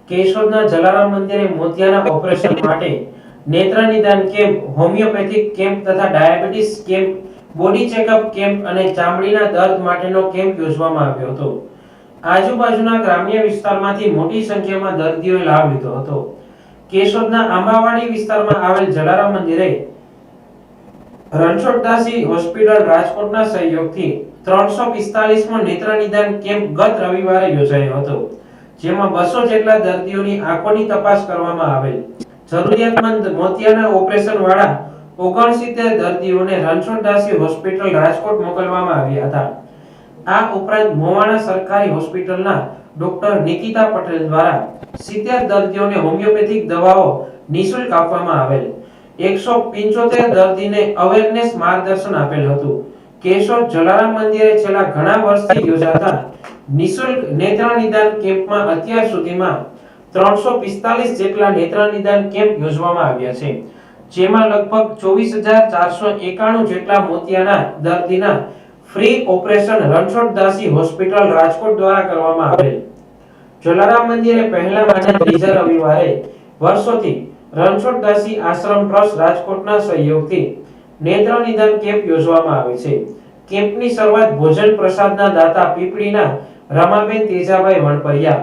કેશોદના જલારામ મંદિરે મોતિયાના ઓપરેશન માટે નેત્ર નિદાન કેમ્પ, હોમિયોપેથિક કેમ્પ તથા diabetes camp, body checkup camp અને ચામડીના દર્દ માટેનો કેમ્પ યોજવામાં આવ્યો હતો। આજુબાજુના ગ્રામ્ય વિસ્તારમાંથી મોટી સંખ્યામાં દર્દીઓએ લાભ લીધો હતો। કેશોદના આંબાવાડી વિસ્તારમાં આવેલ જલારામ મંદિરે રણછોડદાસી હોસ્પિટલ રાજકોટના સહયોગથી 345મો નેત્ર નિદાન કેમ્પ ગત રવિવારે યોજાયો હતો, જેમાં 200 જેટલા દર્દીઓની આંખોની તપાસ કરવામાં આવેલ। જરૂરિયાતમંદ મોતિયાના ઓપરેશન વાળા 69 દર્દીઓને રણછોડદાસી હોસ્પિટલ રાજકોટ મોકલવામાં આવ્યા હતા। આ ઉપરાંત મોવાણા સરકારી હોસ્પિટલના ડોક્ટર નિકિતા પટેલ દ્વારા 70 દર્દીઓને હોમિયોપેથિક દવાઓ નિઃશુલ્ક આપવામાં આવેલ। 175 દર્દીને અવેરનેસ માર્ગદર્શન આપેલ હતું। કેશોદ જલારામ મંદિરે છેલ્લા ઘણા વર્ષથી યોજાતા નિઃશુલ્ક નેત્ર નિદાન કેમ્પમાં અત્યાર સુધીમાં 345 જેટલા નેત્ર નિદાન કેમ્પ યોજવામાં આવ્યા છે, જેમાં લગભગ 24491 જેટલા મોતિયાના દર્દીના ફ્રી ઓપરેશન રણછોડદાસી હોસ્પિટલ રાજકોટ દ્વારા કરવામાં આવેલ। જલારામ મંદિરે પહેલા અને ત્રીજા રવિવારે વર્ષોથી રણછોડદાસી આશ્રમ ટ્રસ્ટ રાજકોટના સહયોગથી નેત્ર નિદાન કેમ્પ યોજવામાં આવે છે। કેમ્પની શરૂઆત ભોજન પ્રસાદના દાતા પીપળીના રમાબેન તેજાભાઈ વણપરિયા,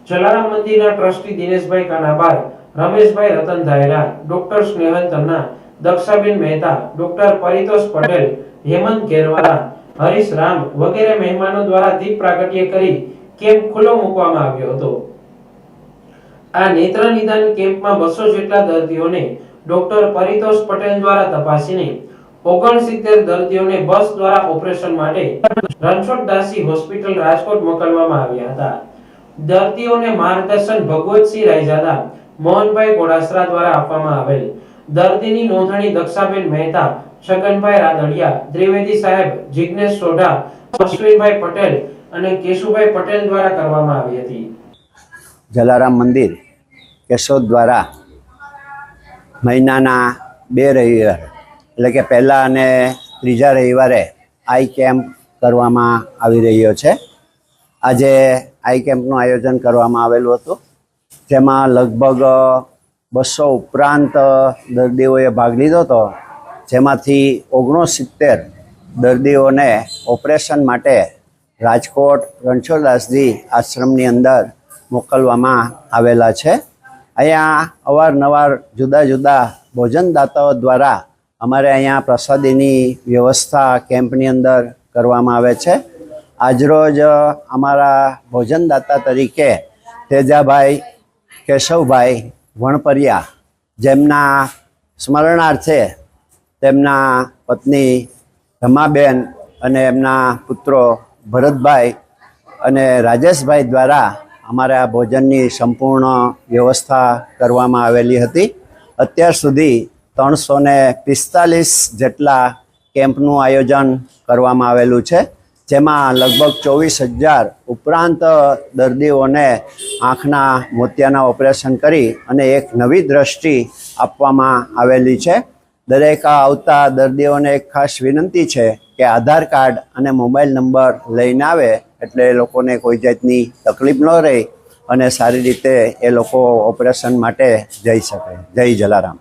જલારામ મંદિરના ટ્રસ્ટી દિનેશભાઈ કાનાબાર, રમેશભાઈ રતન ધાયરા, ડોક્ટર સ્નેહલ તન્ના, દક્ષાબેન મહેતા, ડોક્ટર પરિતોષ પટેલ, હેમંત ઘેરવાલા, હરીશ રામ વગેરે મહેમાનો દ્વારા દીપ પ્રાગટ્ય કરી કેમ્પ ખુલ્લો મૂકવામાં આવ્યો હતો। આ નેત્ર નિદાન કેમ્પમાં 200 જેટલા દર્દીઓને ડોક્ટર પરિતોષ પટેલ દ્વારા તપાસીને 69 દર્દીઓને બસ દ્વારા ઓપરેશન માટે રણછોડદાસી હોસ્પિટલ રાજકોટ મોકલવામાં આવ્યા હતા। દર્દીઓને માર્ગદર્શન ભગવતસિંહ રાયજાદા, મોહનભાઈ ગોડાસરા દ્વારા આપવામાં આવેલ। દર્દીની નોંધણી દક્ષાબેન મહેતા, છગનભાઈ રાદડિયા, ત્રિવેદી સાહેબ, જિગ્નેશ સોઢા, અશ્વિનભાઈ પટેલ અને કેશુભાઈ પટેલ દ્વારા કરવામાં આવી હતી। જલારામ મંદિર કેશોદ દ્વારા મહિનાના 2 રવિવાર એટલે કે પહેલા અને ત્રીજા રવિવારે આઈ કેમ્પ કરવામાં આવી રહ્યો છે। આજે આઈ કેમ્પનું આયોજન કરવામાં આવેલું હતું, જેમાં લગભગ 200 ઉપરાંત દર્દીઓએ ભાગ લીધો હતો, જેમાંથી 69 દર્દીઓને ઓપરેશન માટે રાજકોટ રણછોડદાસજી આશ્રમની અંદર મોકલવામાં આવેલા છે। અહીંયા અવારનવાર જુદા જુદા ભોજનદાતાઓ દ્વારા અમારે અહીંયા પ્રસાદીની વ્યવસ્થા કેમ્પની અંદર કરવામાં આવે છે। આજરોજ અમારા ભોજનદાતા તરીકે તેજાભાઈ કેશવભાઈ વણપરિયા, જેમના સ્મરણાર્થે તેમના પત્ની રમાબેન અને એમના પુત્રો ભરતભાઈ અને રાજેશભાઈ દ્વારા અમારે આ ભોજનની સંપૂર્ણ વ્યવસ્થા કરવામાં આવેલી હતી। અત્યાર સુધી 345 જેટલા કેમ્પનું આયોજન કરવામાં આવેલું છે, જેમાં લગભગ 24,000 ઉપરાંત દર્દીઓને આંખના મોતિયાના ઓપરેશન કરી અને એક નવી દ્રષ્ટિ આપવામાં આવેલી છે। દરેક આવતા દર્દીઓને એક ખાસ વિનંતી છે કે આધાર કાર્ડ અને મોબાઈલ નંબર લઈને આવે, એટલે એ લોકોને કોઈ જાતની તકલીફ ન રહે અને સારી રીતે એ લોકો ઓપરેશન માટે જઈ શકે। જય જલારામ।